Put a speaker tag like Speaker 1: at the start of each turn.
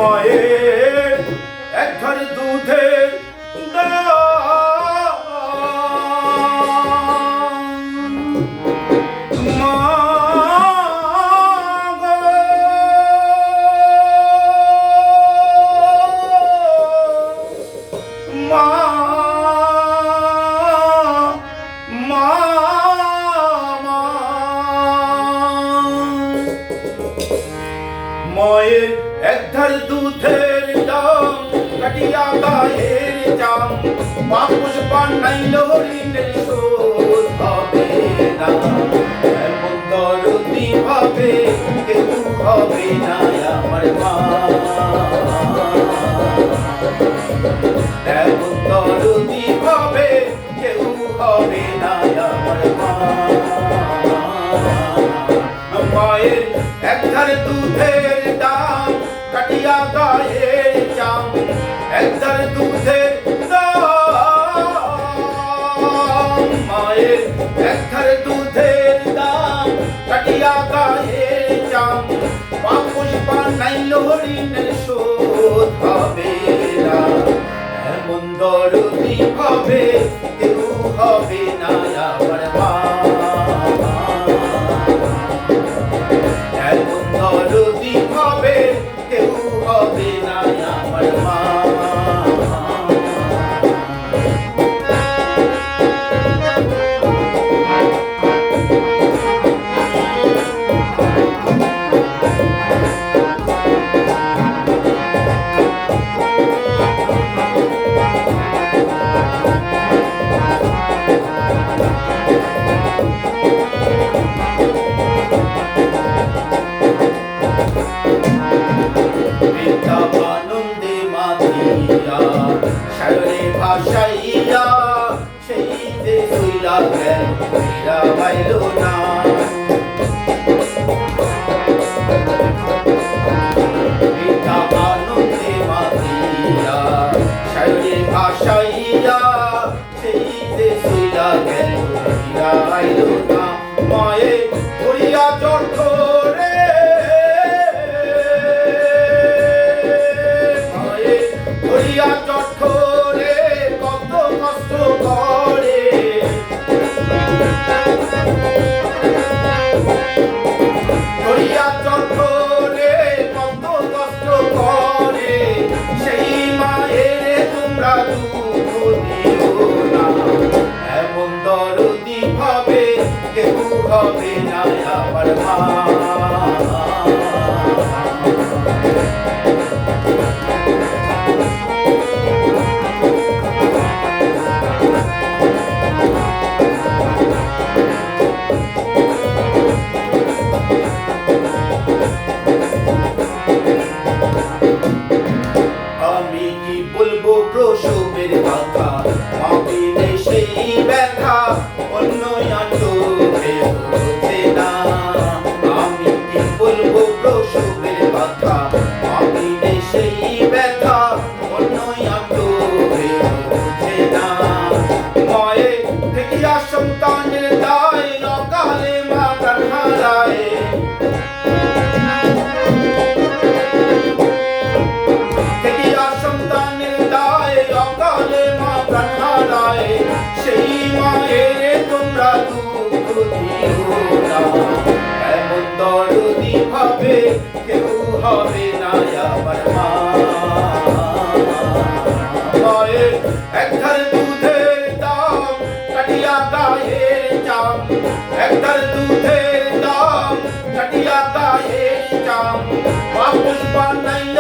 Speaker 1: মায়ের এক ঘর দুধের মা মা মা মায়ের এক ধার দুধের দাম কাটিয়া গায়ের জাম বাপুস বানাইল ঋণের শোধ হবে না এমন দরদি ভাবে কেউ হবে না আমার মা এমন দরদি ভাবে কেউ হবে না আমার মা মায়ের এক ধার দুধের দাম কাটিয়া গায়ের জাম এক ধার দুধের দাম মায়ের এক ধার দুধের দাম কাটিয়া গায়ের জাম বাপুস বানাইল ঋণের শোধ হবে না এমন দরদি ভাবে কেউ হবে না আমার মা দরদি হবে কেউ হবে না আমার মা আনন্দে মাতিয়া সাগরে ভাসাইয়া সেই যে শুইলা গেল ফিরা পাইল না আনন্দে মাতিয়া সাগরে ভাসাইয়া সেই যে শুইলা গেল ফিরা পাইল না মায়ে ধরিয়া জড় ধরে ধরিয়া জড় ধরে কত কষ্ট করে ধরিয়া জড় ধরে কত কষ্ট করে সেই মায়ের তোমরা দুঃখ দিও না এমন দরদি ভাবে কেউ হবে না আমার মা আমি কি বলবো প্রসবের কথা মা বিনে সেই ব্যথা অন্য আটকে হচ্ছে না আমি কি বলবো প্রসবের কথা মা বিনে সেই ব্যথা অন্য আটকে হচ্ছে না মায়ে দেখিয়া সন্তানের দায় অকালে মা প্রাণ হারায় সেই মায়ের তোমরা দুঃখ দিও না এমন দরদি ভাবে কেউ হবে না আমার মা মায়ের এক ধার দুধের দাম কাটিয়া গায়ের জাম এক ধার দুধের দাম কাটিয়া গায়ের জাম বাপুস বানাইল